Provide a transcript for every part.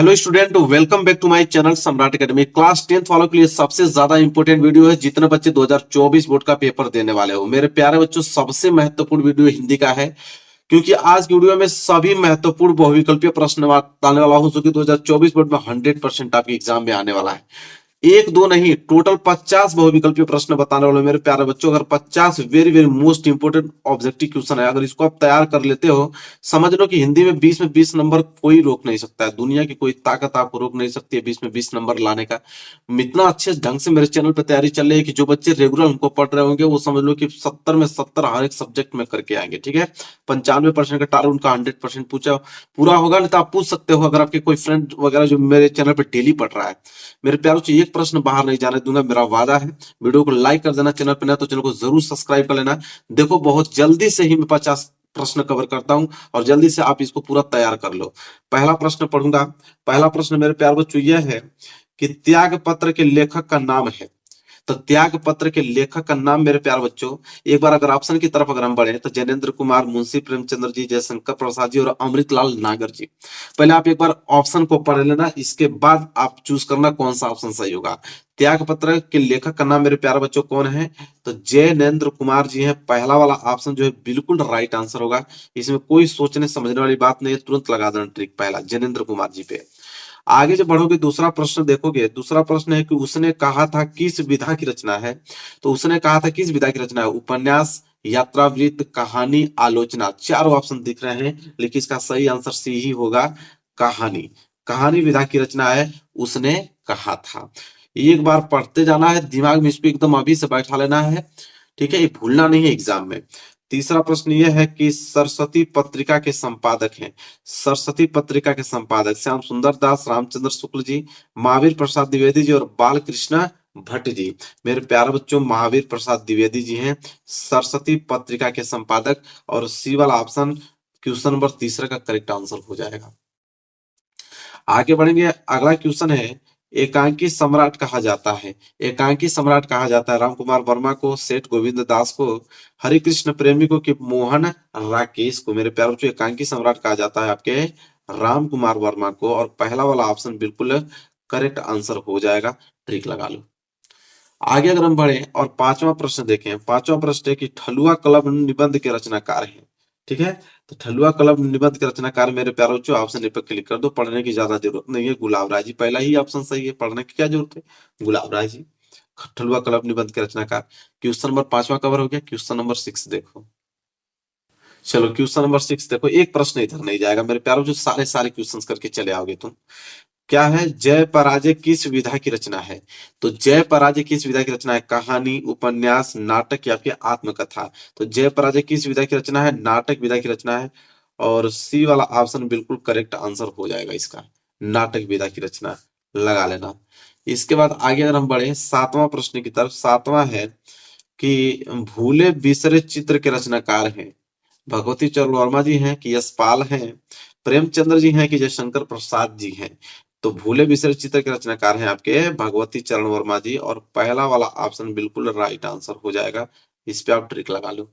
Hello student, welcome back to my channel Samrat academy. Class 10th वालों के लिए सबसे ज्यादा इंपॉर्टेंट वीडियो है। जितने बच्चे 2024 बोर्ड का पेपर देने वाले हो, मेरे प्यारे बच्चों, सबसे महत्वपूर्ण वीडियो हिंदी का है, क्योंकि आज की वीडियो में सभी महत्वपूर्ण बहुविकल्पीय प्रश्न आने वाला हूं, जो कि 2024 बोर्ड में 100% आपके एग्जाम में आने वाला है। एक दो नहीं, टोटल 50 बहुविकल्पीय प्रश्न बताने वाले मेरे प्यारे बच्चों। अगर 50 very very most important objective question है, अगर इसको आप तैयार कर लेते हो, समझ लो कि हिंदी में 20 में 20 नंबर कोई रोक नहीं सकता है। दुनिया की कोई ताकत आपको रोक नहीं सकती है 20 में 20 नंबर लाने का। इतना अच्छे ढंग से मेरे चैनल पर तैयारी चल रही है कि जो बच्चे रेगुलर हमको पढ़ रहे होंगे, वो समझ लो कि 70 में 70 हर एक सब्जेक्ट में करके आएंगे। ठीक है, 95% का टारगेट उनका 100% पूछा पूरा होगा। नहीं तो आप पूछ सकते हो, अगर आपके कोई फ्रेंड वगैरह जो मेरे चैनल पर डेली पढ़ रहा है। मेरे प्यारों से एक प्रश्न बाहर नहीं जाने दूंगा, मेरा वादा है। वीडियो को लाइक कर देना, चैनल पर नया तो चैनल को जरूर सब्सक्राइब कर लेना। देखो, बहुत जल्दी से ही मैं 50 प्रश्न कवर करता हूं, और जल्दी से आप इसको पूरा तैयार कर लो। पहला प्रश्न पढ़ूंगा। पहला प्रश्न मेरे प्यार बच्चों यह है कि त्याग पत्र के लेखक का नाम है। तो त्याग पत्र के लेखक का नाम मेरे प्यार बच्चों, एक बार अगर ऑप्शन की तरफ अगर हम बढ़े तो ज्ञानेंद्र कुमार, मुंशी प्रेमचंद्र जी, जयशंकर प्रसाद जी और अमृतलाल नागर जी। पहले आप एक बार ऑप्शन को पढ़ लेना, इसके बाद आप चूज करना कौन सा ऑप्शन सही होगा। त्याग पत्र के लेखक का नाम मेरे प्यारे बच्चों कौन है? तो जयनेंद्र कुमार जी हैं। पहला वाला ऑप्शन जो है बिल्कुल राइट आंसर होगा। इसमें कोई सोचने समझने वाली बात नहीं है, तुरंत लगा देना ट्रिक पहला जयनेंद्र कुमार जी पे। आगे जब बढ़ोगे, दूसरा प्रश्न देखोगे। दूसरा प्रश्न है कि उसने कहा था किस विधा की रचना है। तो उसने कहा था किस विधा की रचना है? उपन्यास, यात्रावृत्त, कहानी, आलोचना। चारों ऑप्शन दिख रहे हैं, लेकिन इसका सही आंसर सी ही होगा, कहानी। कहानी विधा की रचना है, उसने कहा था। एक बार पढ़ते जाना है, दिमाग में इसको एकदम अभी से बैठा लेना है। ठीक है, ये भूलना नहीं है एग्जाम में। तीसरा प्रश्न यह है कि सरस्वती पत्रिका के संपादक हैं। सरस्वती पत्रिका के संपादक श्याम सुंदर दास, रामचंद्र शुक्ल जी, महावीर प्रसाद द्विवेदी जी और बाल कृष्ण भट्ट जी। मेरे प्यारे बच्चों, महावीर प्रसाद द्विवेदी जी हैं सरस्वती पत्रिका के संपादक, और सी वाला ऑप्शन क्वेश्चन नंबर तीसरा का करेक्ट आंसर हो जाएगा। आगे बढ़ेंगे, अगला क्वेश्चन है, एकांकी सम्राट कहा जाता है। एकांकी सम्राट कहा जाता है राम कुमार वर्मा को, सेठ गोविंद दास को, हरिकृष्ण प्रेमी को, कि मोहन राकेश को। मेरे प्यारे बच्चों, एकांकी सम्राट कहा जाता है आपके राम कुमार वर्मा को, और पहला वाला ऑप्शन बिल्कुल करेक्ट आंसर हो जाएगा। ट्रिक लगा लो। आगे अगर हम बढ़े और पांचवा प्रश्न देखें, पांचवा प्रश्न है कि ठलुआ कलम निबंध के रचनाकार हैं। ठीक है, तो ठलुआ कलम निबंध के रचनाकार मेरे प्यारे बच्चों, ऑप्शन ए पर क्लिक कर दो। पढ़ने की ज्यादा जरूरत नहीं है, गुलाब राय जी। पहला ही ऑप्शन सही है, पढ़ने की क्या जरूरत है, गुलाब राय जी ठलुआ कलम निबंध के रचनाकार। क्वेश्चन नंबर 5वां कवर हो गया। क्वेश्चन नंबर 6 देखो। चलो क्वेश्चन नंबर 6 देखो, एक प्रश्न इधर नहीं जाएगा मेरे प्यारों, जो सारे सारे क्वेश्चंस करके चले आओगे तुम। क्या है? जय पराजय किस विधा की रचना है? तो जय पराजय किस विधा की रचना है? कहानी, उपन्यास, नाटक या फिर आत्मकथा। तो जय पराजय किस विधा की रचना है? नाटक विधा की रचना है, और सी वाला ऑप्शन बिल्कुल करेक्ट आंसर हो जाएगा इसका, नाटक विधा की रचना। लगा लेना। इसके बाद आगे अगर हम बढ़े 7वां प्रश्न की तरफ, 7वां है कि भूले बिसरे चित्र के रचनाकार हैं। भगवती चरण वर्मा जी हैं कि यशपाल हैं, प्रेमचंद्र जी हैं कि जयशंकर प्रसाद जी हैं। तो भूले बिसरे चित्र के रचनाकार हैं आपके भगवती चरण वर्मा जी, और पहला वाला ऑप्शन बिल्कुल राइट आंसर हो जाएगा। इस पे आप ट्रिक लगा लो।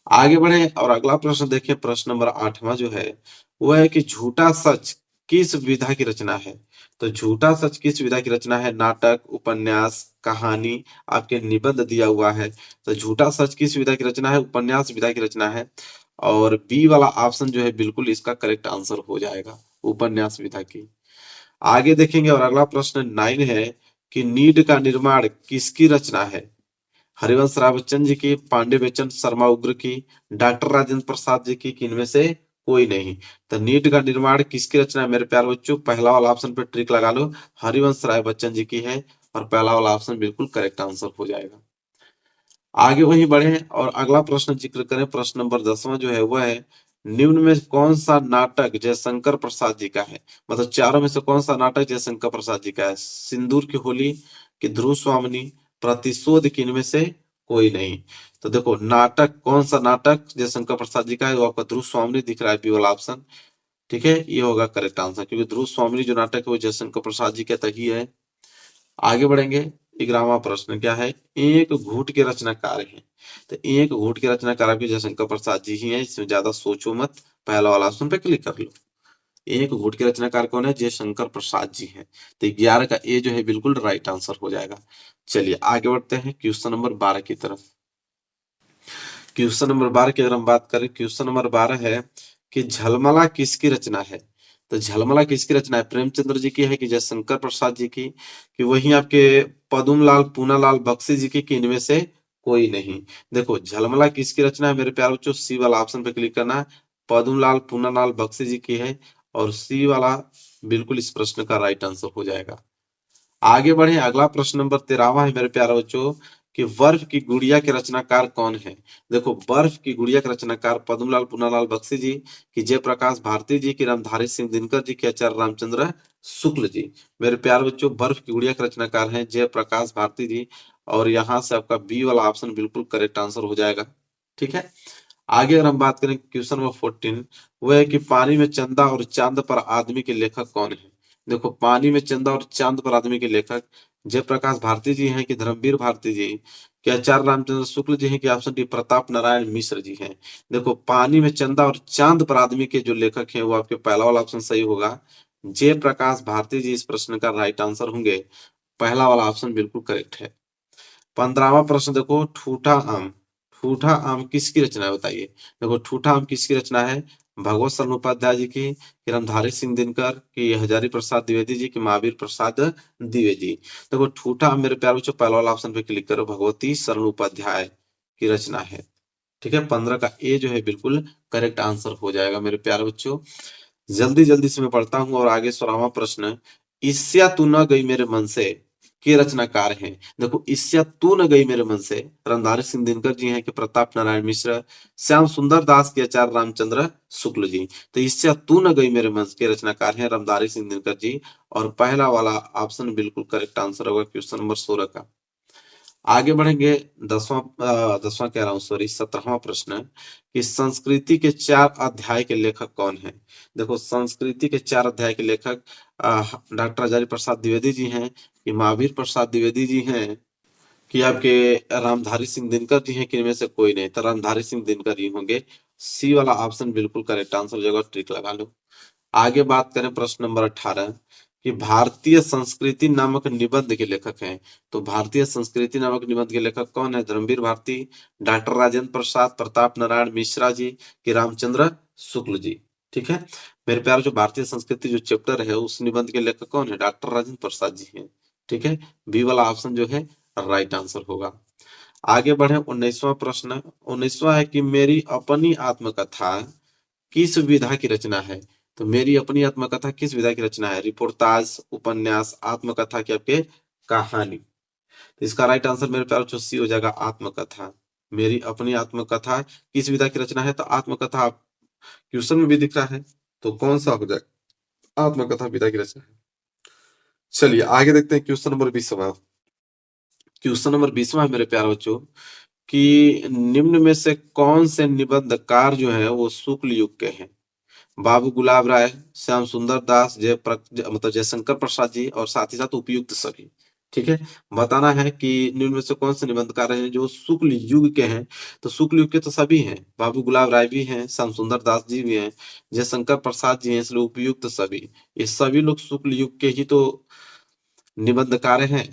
आगे बढ़े और अगला प्रश्न देखिए, प्रश्न नंबर 8वां जो है वो है कि झूठा सच किस विधा की रचना है। तो झूठा सच किस विधा की रचना है? नाटक, उपन्यास, कहानी, आपके निबंध दिया हुआ है। तो झूठा सच किस विधा की रचना है? उपन्यास विधा की रचना है, और बी वाला ऑप्शन जो है बिल्कुल इसका करेक्ट आंसर हो जाएगा, उपन्यास विधा की। आगे देखेंगे और अगला प्रश्न 9 है कि नीड का निर्माण किसकी रचना है? हरिवंश राय बच्चन जी की, पांडे बेचन शर्मा उग्र की, डॉक्टर राजेंद्र प्रसाद जी की, कि इनमें से कोई नहीं। तो नीट का निर्माण किसकी रचना है मेरे प्यारे बच्चों? पहला वाला ऑप्शन पे ट्रिक लगा लो, हरिवंश राय बच्चन जी की है, और पहला वाला ऑप्शन बिल्कुल करेक्ट आंसर हो जाएगा। आगे वही बढ़े और अगला प्रश्न जिक्र करें, प्रश्न नंबर 10वां जो है वह है, निम्न में कौन सा नाटक जयशंकर प्रसाद जी का है? मतलब चारों में से कौन सा नाटक जयशंकर प्रसाद जी का है? सिंदूर की होली, कि ध्रुव स्वामिनी, प्रतिशोध, की इनमें से कोई नहीं। तो देखो, नाटक कौन सा नाटक जयशंकर प्रसाद जी का है? वो आपका ध्रुव स्वामिनी दिख रहा है, बी वाला ऑप्शन। ठीक है, ये होगा करेक्ट आंसर, क्योंकि ध्रुव स्वामिनी जो नाटक है वो जयशंकर प्रसाद जी का तही है। आगे बढ़ेंगे, 11वां प्रश्न क्या है? एक घूट के रचनाकार हैं। तो एक घूट के रचनाकार आपके जयशंकर प्रसाद जी ही हैं, इसमें ज्यादा सोचो मत, पहला वाला ऑप्शन पे क्लिक कर लो। एक घूट के रचनाकार कौन है? जयशंकर प्रसाद जी हैं। तो 11 का ए जो है बिल्कुल राइट आंसर हो जाएगा। चलिए आगे बढ़ते हैं क्वेश्चन नंबर 12 की तरफ। क्वेश्चन नंबर 12 की अगर हम बात करें, क्वेश्चन नंबर 12 है कि झलमला किसकी रचना है? तो झलमला किसकी रचना है? प्रेमचंद्र जी की है कि जयशंकर प्रसाद जी की, कि वही आपके पदुमलाल पूनालाल बख्शी जी की, कि इनमें से कोई नहीं? देखो झलमला किसकी रचना है मेरे प्यारे बच्चों? सी वाला ऑप्शन पे क्लिक करना है। पदुमलाल पूनालाल बख्शी जी की है और सी वाला बिल्कुल इस प्रश्न का राइट आंसर हो जाएगा। आगे बढ़े, अगला प्रश्न नंबर 13वां है मेरे प्यारे बच्चों कि बर्फ की गुड़िया के रचनाकार कौन है? देखो बर्फ की गुड़िया के रचनाकार पद्मलाल पूनालाल बख्शी जी, कि जयप्रकाश भारती जी, की रामधारी सिंह दिनकर जी, के आचार्य रामचंद्र शुक्ल जी। मेरे प्यारे बच्चों बर्फ की गुड़िया के रचनाकार हैं जयप्रकाश भारती जी, और यहाँ से आपका बी वाला ऑप्शन बिल्कुल करेक्ट आंसर हो जाएगा। ठीक है, आगे अगर हम बात करें क्वेश्चन नंबर 14, वो है कि पानी में चंदा और चांद पर आदमी के लेखक कौन है? देखो पानी में चंदा और चांद पर आदमी के लेखक जयप्रकाश भारती जी हैं कि धर्मवीर भारती जी, कि आचार्य रामचंद्र शुक्ल जी हैं, कि ऑप्शन डी प्रताप नारायण मिश्र जी हैं? देखो पानी में चंदा और चांद पर आदमी के जो लेखक हैं वो आपके पहला वाला ऑप्शन सही होगा, जयप्रकाश भारती जी इस प्रश्न का राइट आंसर होंगे। पहला वाला ऑप्शन बिल्कुल करेक्ट है। 15वां प्रश्न देखो, ठूठा आम। ठूठा आम किसकी रचना है बताइए? देखो ठूठा आम किसकी रचना है? भगवत शरण उपाध्याय जी की, किरणधारी सिंह दिनकर की, हजारी प्रसाद द्विवेदी जी की, महावीर प्रसाद द्विवेदी। देखो ठूठा आम मेरे प्यारे बच्चों पहला वाला ऑप्शन पे क्लिक करो, भगवती शरण उपाध्याय की रचना है। ठीक है, 15 का ए जो है बिल्कुल करेक्ट आंसर हो जाएगा मेरे प्यारे बच्चों। जल्दी जल्दी से मैं पढ़ता हूँ और आगे 16वां प्रश्न, ईस्या तू न गई मेरे मन से के रचनाकार हैं? देखो ईस्या तू न गई मेरे मन से रामधारी सिंह दिनकर जी हैं, कि प्रताप नारायण मिश्र, श्याम सुंदर दास के आचार्य रामचंद्र शुक्ल जी। तो ईस्या तू न गई मेरे मन से के रचनाकार हैं रामधारी सिंह दिनकर जी, और पहला वाला ऑप्शन बिल्कुल करेक्ट आंसर होगा क्वेश्चन नंबर 16 का। आगे बढ़ेंगे, 10वां कह रहा हूँ सॉरी, 17वां प्रश्न, कि संस्कृति के 4 अध्याय के लेखक कौन है? देखो संस्कृति के 4 अध्याय के लेखक डॉक्टर हजारी प्रसाद द्विवेदी जी हैं, कि महावीर प्रसाद द्विवेदी जी हैं, कि आपके रामधारी सिंह दिनकर जी हैं, कि इनमें से कोई नहीं? तो रामधारी सिंह दिनकर जी होंगे। सी वाला ऑप्शन बिल्कुल करेक्ट आंसर हो जाएगा, ट्रिक लगा लो। आगे बात करें प्रश्न नंबर 18, कि भारतीय संस्कृति नामक निबंध के लेखक हैं। तो भारतीय संस्कृति नामक निबंध के लेखक कौन है? धर्मवीर भारती, डॉक्टर राजेंद्र प्रसाद, प्रताप नारायण मिश्रा जी, कि रामचंद्र शुक्ल जी। ठीक है, मेरे प्यारे जो भारतीय संस्कृति जो चैप्टर है उस निबंध के लेखक कौन है? डॉक्टर राजेंद्र प्रसाद जी हैं। ठीक है, बी वाला ऑप्शन जो है राइट आंसर होगा। आगे बढ़े, 19वां प्रश्न। 19वां है कि मेरी अपनी आत्मकथा किस विधा की रचना है? तो मेरी अपनी आत्मकथा किस विधा की रचना है? रिपोर्टाज, उपन्यास, आत्मकथा, की आपके कहानी? तो इसका राइट आंसर मेरे प्यारे बच्चों सी हो जाएगा, आत्मकथा। मेरी अपनी आत्मकथा किस विधा की रचना है? तो आत्मकथा आप क्वेश्चन में भी दिख रहा है, तो कौन सा हो जाएगा? आत्मकथा विधा की रचना है। चलिए आगे देखते हैं क्वेश्चन नंबर 20वां। क्वेश्चन नंबर 20वां है मेरे प्यारे बच्चों, कि निम्न में से कौन से निबंधकार जो है वो शुक्ल युग के हैं? बाबू गुलाब राय, श्याम सुंदर दास, मतलब जयशंकर प्रसाद जी, और साथ ही साथ उपयुक्त सभी। ठीक है, बताना है कि निम्न में से कौन से निबंधकार हैं जो शुक्ल युग के हैं? तो शुक्ल युग के तो सभी हैं, बाबू गुलाब राय भी हैं, श्याम सुंदर दास जी भी हैं, जयशंकर प्रसाद जी हैं, इसलिए उपयुक्त सभी। ये सभी लोग शुक्ल युग के ही तो निबंधकार हैं।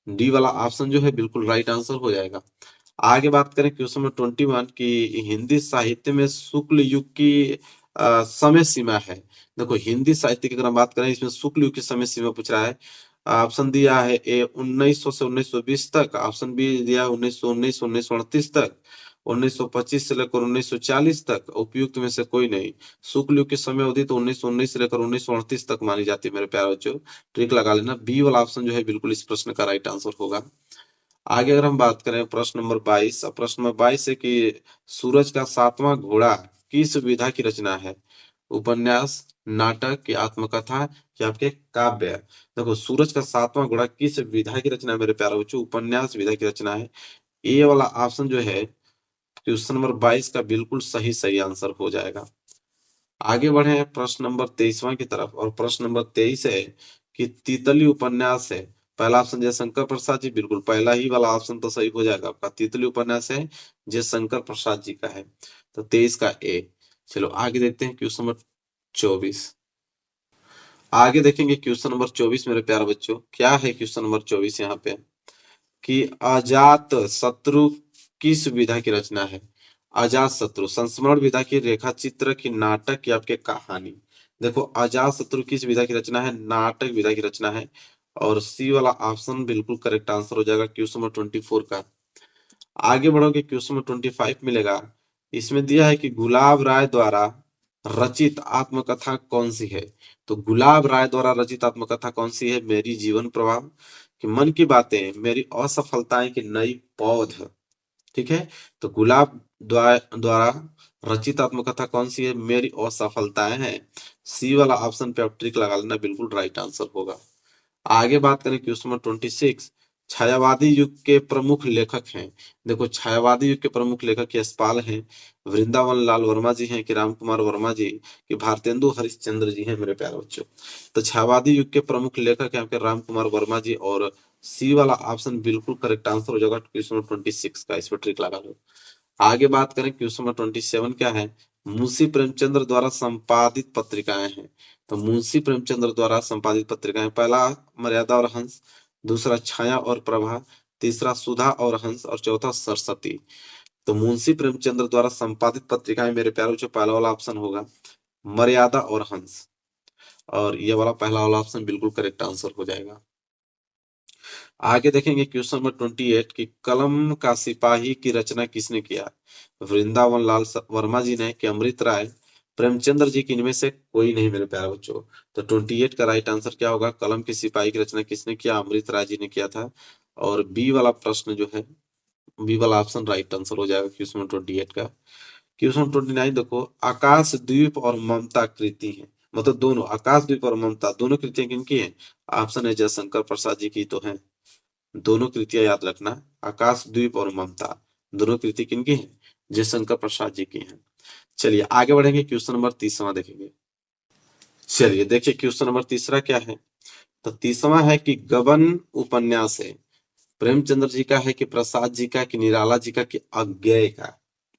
डी वाला ऑप्शन जो है बिल्कुल राइट आंसर हो जाएगा। आगे बात करें क्वेश्चन नंबर 21 की, हिंदी साहित्य में शुक्ल युग की समय सीमा है। देखो हिंदी साहित्य की अगर हम बात करें, इसमें शुक्ल युग की समय सीमा पूछ रहा है। ऑप्शन दिया है ए 1900 से 1920 तक, ऑप्शन बी दिया है 1919 1938 तक, 1925 से लेकर 1940 तक, उपयुक्त में से कोई नहीं। शुक्ल युग की समय अवधि तो 1919 से लेकर 1938 तक मानी जाती है मेरे प्यारे बच्चों, ट्रिक लगा लेना। बी वाला ऑप्शन जो है बिल्कुल इस प्रश्न का राइट आंसर होगा। आगे अगर हम बात करें प्रश्न नंबर 22, प्रश्न नंबर 22 है कि सूरज का 7वां घोड़ा किस विधा की रचना है? उपन्यास, नाटक, की आत्मकथा, या आपके काव्य? देखो सूरज का 7वां घोड़ा किस विधा की रचना है मेरे प्यारे बच्चों? उपन्यास विधा की रचना है। ए वाला ऑप्शन जो है क्वेश्चन नंबर 22 का बिल्कुल सही सही आंसर हो जाएगा। आगे बढ़े प्रश्न नंबर 23वां की तरफ, और प्रश्न नंबर 23 है कि तीतली उपन्यास है। पहला ऑप्शन जयशंकर प्रसाद जी, बिल्कुल पहला ही वाला ऑप्शन तो सही हो जाएगा आपका, तीतली उपन्यास है जयशंकर प्रसाद जी का है। तो 23 का ए। चलो आगे देखते हैं क्वेश्चन नंबर 24। आगे देखेंगे क्वेश्चन नंबर 24 मेरे प्यारे बच्चों। क्या है क्वेश्चन नंबर 24 यहाँ पे कि अजात शत्रु किस विधा की रचना है। अजात शत्रु संस्मरण विधा की, रेखा चित्र की, नाटक या आपके कहानी। देखो अजात शत्रु किस विधा की रचना है, नाटक विधा की रचना है। और सी वाला ऑप्शन बिल्कुल करेक्ट आंसर हो जाएगा क्वेश्चन नंबर 24 का। आगे बढ़ोगे क्वेश्चन नंबर 25 मिलेगा। इसमें दिया है कि गुलाब राय द्वारा रचित आत्मकथा कौन सी है। तो गुलाब राय द्वारा रचित आत्मकथा कौन सी है, मेरी जीवन प्रवाह, कि मन की बातें, मेरी असफलताएं की नई पौध। ठीक है, तो गुलाब द्वारा रचित आत्मकथा कौन सी है, मेरी असफलताएं हैं। सी वाला ऑप्शन पे आप ट्रिक लगा लेना, बिल्कुल राइट आंसर होगा। आगे बात करें क्वेश्चन नंबर 26। छायावादी युग के प्रमुख लेखक हैं। देखो छायावादी युग के प्रमुख लेखक यशपाल हैं, वृंदावन लाल वर्मा जी हैं, कि राम कुमार वर्मा जी, कि भारतेंदु हरिश्चंद्र जी हैं मेरे प्यारे बच्चों। तो छायावादी युग के प्रमुख लेखक हैं आपके राम कुमार वर्मा जी, और सी वाला ऑप्शन बिल्कुल करेक्ट आंसर हो जाएगा क्वेश्चन नंबर 26 का। इस पर ट्रिक लगा लो। आगे बात करें क्वेश्चन नंबर 27 क्या है, मुंशी प्रेमचंद्र द्वारा संपादित पत्रिकाएं हैं। तो मुंशी प्रेमचंद्र द्वारा संपादित पत्रिकाएं, पहला मर्यादा और हंस, दूसरा छाया और प्रभा, तीसरा सुधा और हंस, और चौथा सरस्वती। तो मुंशी प्रेमचंद्र द्वारा संपादित पत्रिकाएं मेरे प्यारों जो पहला वाला ऑप्शन होगा मर्यादा और हंस, और ये वाला पहला वाला ऑप्शन बिल्कुल करेक्ट आंसर हो जाएगा। आगे देखेंगे क्वेश्चन नंबर 28 की कलम का सिपाही की रचना किसने किया। वृंदावन लाल वर्मा जी ने, कि अमृत राय, प्रेमचंद्र जी की, इनमें से कोई नहीं मेरे प्यारे बच्चों। तो 28 का राइट आंसर क्या होगा, कलम की सिपाही की रचना किसने किया, अमृत राय जी ने किया था। और बी वाला प्रश्न जो है, बी वाला ऑप्शन राइट आंसर हो जाएगा क्वेश्चन नंबर 28 का। क्वेश्चन 29 देखो, आकाश द्वीप और ममता कृति है, मतलब दोनों आकाश द्वीप और ममता दोनों कृतियां किनकी है। ऑप्शन है जयशंकर प्रसाद जी की तो है। दोनों कृतियां याद रखना, आकाश द्वीप और ममता दोनों कृति किनकी हैं, जयशंकर प्रसाद जी की हैं। चलिए आगे बढ़ेंगे, क्वेश्चन नंबर 30वां देखेंगे। चलिए देखिए क्वेश्चन नंबर 30 क्या है। तो 30वां है कि गबन उपन्यास है, प्रेमचंद्र जी का है, कि प्रसाद जी का, कि निराला जी का, कि अज्ञेय का।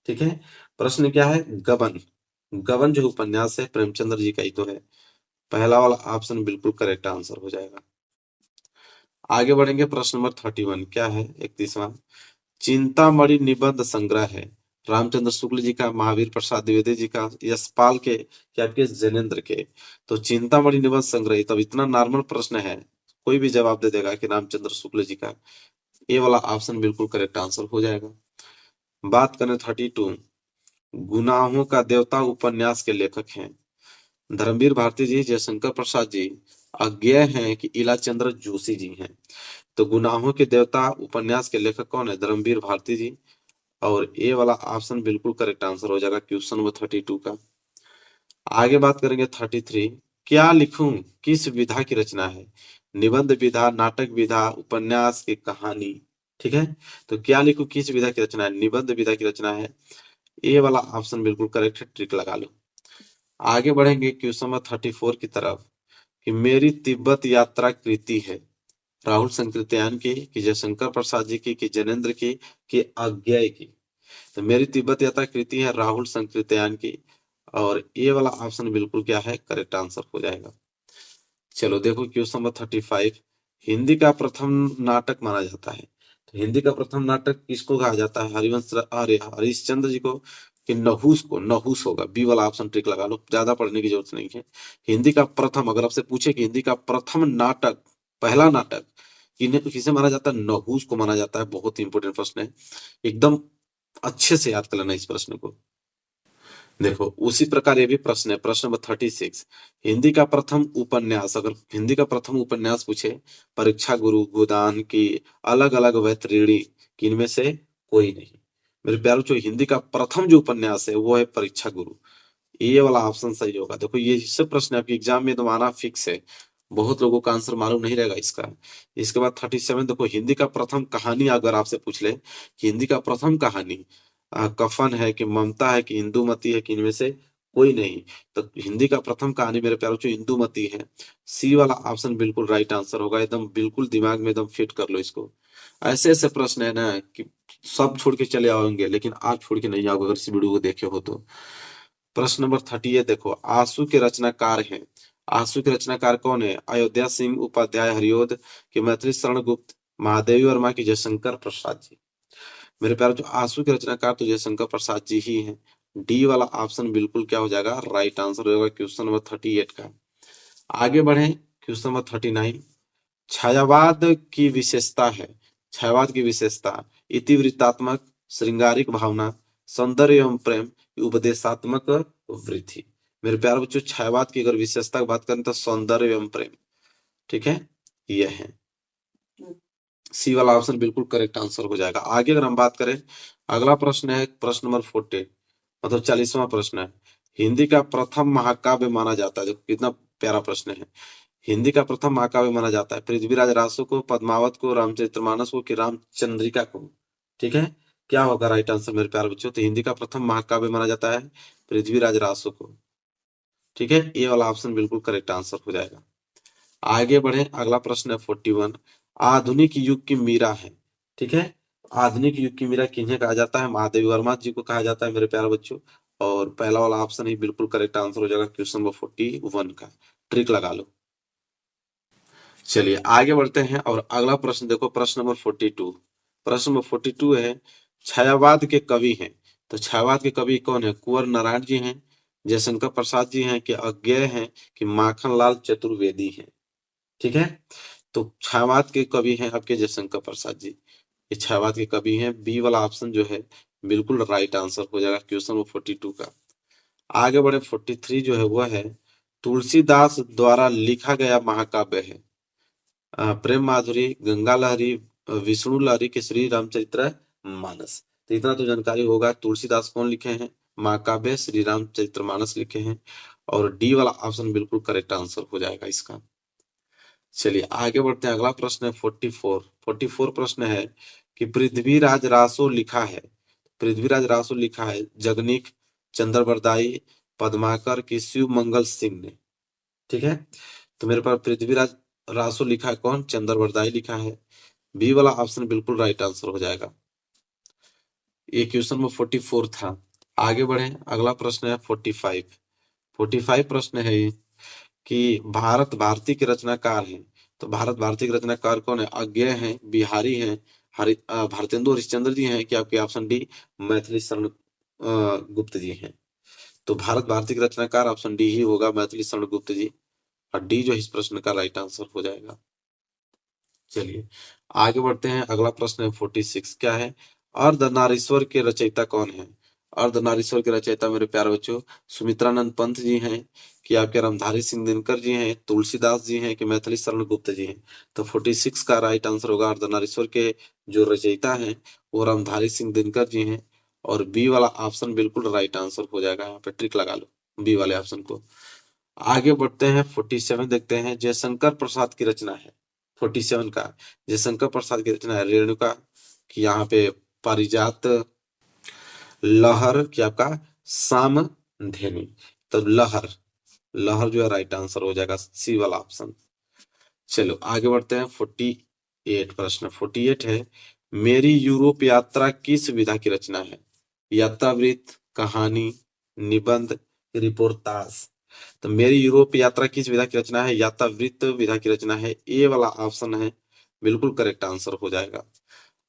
ठीक है, प्रश्न क्या है, गबन। गबन जो उपन्यास है प्रेमचंद्र जी का ही तो है। पहला वाला ऑप्शन बिल्कुल करेक्ट आंसर हो जाएगा। आगे बढ़ेंगे, प्रश्न नंबर 31 क्या है, 31वां, चिंतामणि निबंध संग्रह है, रामचंद्र शुक्ल जी का, महावीर प्रसाद द्विवेदी जी का, यशपाल के, क्या आपके जैनेन्द्र के। तो चिंतामणि निबंध संग्रह, तब इतना नॉर्मल प्रश्न है, कोई भी जवाब दे देगा कि रामचंद्र शुक्ल जी का। ये वाला ऑप्शन बिल्कुल करेक्ट आंसर हो जाएगा। बात करें 32, गुनाहों का देवता उपन्यास के लेखक हैं धर्मवीर भारती जी, जयशंकर प्रसाद जी, अज्ञेय हैं, कि इला चंद्र जोशी जी हैं। तो गुनाहों के देवता उपन्यास के लेखक कौन है, धर्मवीर भारती जी, और ए वाला ऑप्शन बिल्कुल करेक्ट आंसर हो जाएगा क्वेश्चन नंबर 32 का। आगे बात करेंगे 33, क्या लिखूं किस विधा की रचना है, निबंध विधा, नाटक विधा, उपन्यास की कहानी। ठीक है, तो क्या लिखूं किस विधा की रचना है, निबंध विधा की रचना है। ए वाला ऑप्शन बिल्कुल करेक्ट है, ट्रिक लगा लो। आगे बढ़ेंगे क्वेश्चन नंबर 34 की तरफ, कि मेरी तिब्बत यात्रा कृति है, राहुल संकृत्यायन की, कि जयशंकर प्रसाद जी की, कि जैनेन्द्र की, कि अज्ञेय की। तो मेरी तिब्बत यात्रा कृति है राहुल संकृत्यायन की, और ये वाला ऑप्शन बिल्कुल क्या है, करेक्ट आंसर हो जाएगा। चलो देखो क्वेश्चन नंबर 35, हिंदी का प्रथम नाटक माना जाता है। तो हिंदी का प्रथम नाटक किसको कहा जाता है, हरिवंश, अरे हरिश्चंद्र जी को, कि नहुस को। नहुस होगा, बी वाला ऑप्शन ट्रिक लगा लो, ज्यादा पढ़ने की जरूरत नहीं है। हिंदी का प्रथम, अगर आपसे पूछे कि हिंदी का प्रथम नाटक, पहला नाटक किसे माना जाता है, नहुस को माना जाता है। बहुत इंपॉर्टेंट प्रश्न है, एकदम अच्छे से याद कर लेना इस प्रश्न को। देखो उसी प्रकार ये भी प्रश्न है, प्रश्न नंबर 36, हिंदी का प्रथम उपन्यास, अगर हिंदी का प्रथम उपन्यास पूछे, परीक्षा गुरु, गोदान की, अलग अलग वैतरणी, कि इनमें से कोई नहीं। मेरे प्यारों, जो हिंदी का प्रथम जो उपन्यास है वो है परीक्षा गुरु। ये वाला ऑप्शन सही होगा। देखो ये सब प्रश्न आपके एग्जाम में तुम्हारा फिक्स है, बहुत लोगों का आंसर मालूम नहीं रहेगा इसका। इसके बाद 37 देखो, हिंदी का प्रथम कहानी अगर आपसे पूछ ले कि हिंदी का प्रथम कहानी कफन है, कि ममता है, कि इंदुमती है, कि इनमें से कोई नहीं। तो हिंदी का प्रथम कहानी मेरे प्यारों जो इंदुमती है। सी वाला ऑप्शन बिल्कुल राइट आंसर होगा, एकदम बिल्कुल दिमाग में एकदम फिट कर लो इसको। ऐसे ऐसे प्रश्न है ना कि सब छोड़ के चले आओगे, लेकिन आप छोड़ के नहीं आओगे अगर इस वीडियो को देखे हो तो। प्रश्न नंबर 38 देखो, आंसू के रचनाकार हैं आंसू के रचनाकार कौन है? अयोध्या सिंह उपाध्याय हरिओद के मैथिली शरण गुप्त, महादेवी वर्मा की जयशंकर प्रसाद जी। मेरे प्यारे जो आंसू के रचनाकार तो जयशंकर प्रसाद जी ही हैं। डी वाला ऑप्शन बिल्कुल क्या हो जाएगा? राइट आंसर होगा क्वेश्चन नंबर 38 का। आगे बढ़े क्वेश्चन नंबर 39। छायावाद की विशेषता है, छायावाद की विशेषता इतिवृत्तात्मक, श्रृंगारिक भावना, सौंदर्य एवं प्रेम, उपदेशात्मक वृद्धि। मेरे प्यारे बच्चों छायावाद की अगर विशेषता की बात करें तो सौंदर्य एवं प्रेम, ठीक है, यह है। सी वाला ऑप्शन बिल्कुल करेक्ट आंसर हो जाएगा। आगे अगर हम बात करें, अगला प्रश्न है प्रश्न नंबर 40, मतलब 40वां प्रश्न है। हिंदी का प्रथम महाकाव्य माना जाता है, देखो कितना प्यारा प्रश्न है। हिंदी का प्रथम महाकाव्य माना जाता है पृथ्वीराज रासो को, पद्मावत को, रामचरितमानस को कि रामचंद्रिका को? ठीक है, क्या होगा राइट आंसर मेरे प्यारे बच्चों? तो हिंदी का प्रथम महाकाव्य माना जाता है पृथ्वीराज रासो को, ठीक है, ये वाला ऑप्शन बिल्कुल करेक्ट आंसर हो जाएगा। आगे बढ़े, अगला प्रश्न है 41। आधुनिक युग की मीरा है, ठीक है, आधुनिक युग की मीरा किन्हें कहा जाता है? महादेवी वर्मा जी को कहा जाता है मेरे प्यारे बच्चों। और पहला वाला ऑप्शन ही बिल्कुल करेक्ट आंसर हो जाएगा क्वेश्चन नंबर 41 का। ट्रिक लगा लो। चलिए आगे बढ़ते हैं और अगला प्रश्न देखो, प्रश्न नंबर 42। प्रश्न नंबर 42 है, छायावाद के कवि हैं, तो छायावाद के कवि कौन है? कुंवर नारायण जी हैं, जयशंकर प्रसाद जी हैं कि अज्ञेय हैं कि माखनलाल चतुर्वेदी हैं? ठीक है, तो छायावाद के कवि हैं आपके जयशंकर प्रसाद जी, ये छायावाद के कवि हैं। बी वाला ऑप्शन जो है बिल्कुल राइट आंसर हो जाएगा क्वेश्चन नंबर 42 का। आगे बढ़े 43 जो है वह है तुलसीदास द्वारा लिखा गया महाकाव्य है प्रेम माधुरी, गंगा लहरी, विष्णु लहरी के श्री रामचरित्र मानस। तो इतना तो जानकारी होगा, तुलसीदास कौन लिखे हैं? महाकाव्य श्री रामचरित्र मानस लिखे हैं। और डी वाला ऑप्शन बिल्कुल करेक्ट आंसर हो जाएगा इसका। चलिए आगे बढ़ते हैं, अगला प्रश्न है 44 प्रश्न है कि पृथ्वीराज रासो लिखा है, पृथ्वीराज रासो लिखा है जगनीक, चंद्रबरदाई, पद्माकर की शिव मंगल सिंह ने? ठीक है, तो मेरे पास पृथ्वीराज रासो लिखा है कौन? चंद्रबरदाई लिखा है। बी वाला ऑप्शन बिल्कुल राइट आंसर हो जाएगा। ये क्वेश्चन में 44 था। आगे बढ़े, अगला प्रश्न है 45 प्रश्न है कि भारत भारती के रचनाकार हैं, तो भारत भारती के रचनाकार कौन है? अज्ञेय हैं, बिहारी हैं, भारतेंदु हरिश्चंद्र जी हैं कि आपके ऑप्शन डी मैथिली शरण गुप्त जी हैं? तो भारत भारती के रचनाकार ऑप्शन डी ही होगा, मैथिली शरण गुप्त जी, और डी जो इस प्रश्न का राइट आंसर हो जाएगा। चलिए आगे बढ़ते हैं, अगला प्रश्न है 46, क्या है? अर्धनारीश्वर के रचयिता कौन है? अर्धनारीश्वर के रचयिता मेरे प्यारे बच्चों सुमित्रानंद पंत जी हैं कि आपके रामधारी सिंह दिनकर जी हैं, तुलसीदास जी हैं कि मैथिली शरण गुप्त जी हैं? तो 46 का राइट आंसर होगा, अर्धनारीश्वर के जो रचयिता हैं वो रामधारी सिंह दिनकर जी हैं। और बी वाला ऑप्शन बिल्कुल राइट आंसर हो जाएगा, यहाँ पे ट्रिक लगा लो बी वाले ऑप्शन को। आगे बढ़ते हैं 47 देखते हैं, जयशंकर प्रसाद की रचना है 47 का, जयशंकर प्रसाद की रचना है रेणुका कि यहाँ पे पारिजात, लहर कि आपका सामधेनु। तो लहर, लहर जो है राइट आंसर हो जाएगा, सी वाला ऑप्शन। चलो आगे बढ़ते हैं 48 प्रश्न 48 है, मेरी यूरोप यात्रा किस विधा की रचना है? यात्रावृत्त, कहानी, निबंध, रिपोर्टाज? तो मेरी यूरोप यात्रा किस विधा की रचना है? यात्रावृत्त विधा की रचना है, ए वाला ऑप्शन है बिल्कुल करेक्ट आंसर हो जाएगा।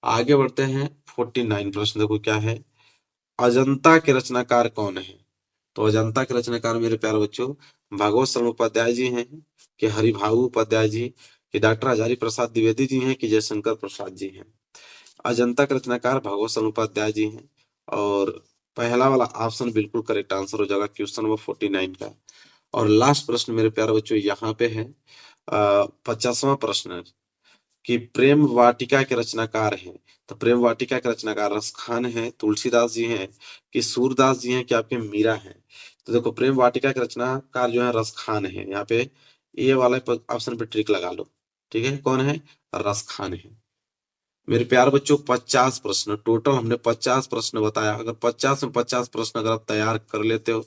आगे बढ़ते हैं 49 प्रश्न देखो क्या है, अजंता के रचनाकार कौन है? तो अजंता के रचनाकार मेरे प्यारे बच्चों भागवत शरण उपाध्याय जी हैं कि हरिभाऊ उपाध्याय जी कि डॉक्टर हजारी प्रसाद द्विवेदी जी हैं कि जयशंकर प्रसाद जी हैं? अजंता के रचनाकार भगवत शरण उपाध्याय जी हैं। और पहला वाला ऑप्शन बिल्कुल करेक्ट आंसर हो जाएगा क्वेश्चन नंबर 49 का। और लास्ट प्रश्न मेरे प्यारे बच्चों यहाँ पे है 50वां प्रश्न कि प्रेम वाटिका के रचनाकार हैं, तो प्रेम वाटिका के रचनाकार रसखान हैं, तुलसीदास जी हैं कि सूरदास जी हैं कि आपके मीरा हैं? तो देखो प्रेम वाटिका के रचनाकार जो है रसखान है, यहाँ पे ए वाले ऑप्शन पे ट्रिक लगा लो, ठीक है, कौन है? रसखान है। मेरे प्यारे बच्चों 50 प्रश्न टोटल हमने 50 प्रश्न बताया, अगर 50 में 50 प्रश्न अगर आप तैयार कर लेते हो,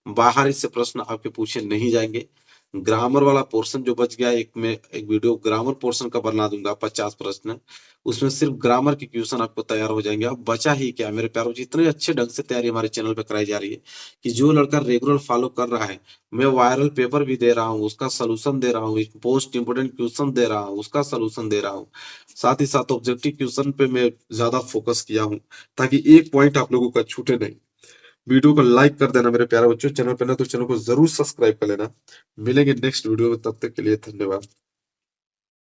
बाहर इससे प्रश्न आपके पूछे नहीं जाएंगे। ग्रामर वाला पोर्शन जो बच गया, एक वीडियो ग्रामर पोर्शन का बना दूंगा, 50 प्रश्न, उसमें सिर्फ ग्रामर के क्वेश्चन आपको तैयार हो जाएंगे। अब बचा ही क्या मेरे प्यारों, इतने अच्छे ढंग से तैयारी हमारे चैनल पे कराई जा रही है कि जो लड़का रेगुलर फॉलो कर रहा है, मैं वायरल पेपर भी दे रहा हूँ, उसका सोल्यूशन दे रहा हूँ, मोस्ट इंपोर्टेंट क्वेश्चन दे रहा हूँ, उसका सोल्यूशन दे रहा हूँ। साथ ही साथ ऑब्जेक्टिव क्वेश्चन पे मैं ज्यादा फोकस किया हूँ, ताकि एक पॉइंट आप लोगों का छूटे नहीं। वीडियो को लाइक कर देना मेरे प्यारे बच्चों, चैनल पे ना तो चैनल को जरूर सब्सक्राइब कर लेना। मिलेंगे नेक्स्ट वीडियो में, तब तक के लिए धन्यवाद।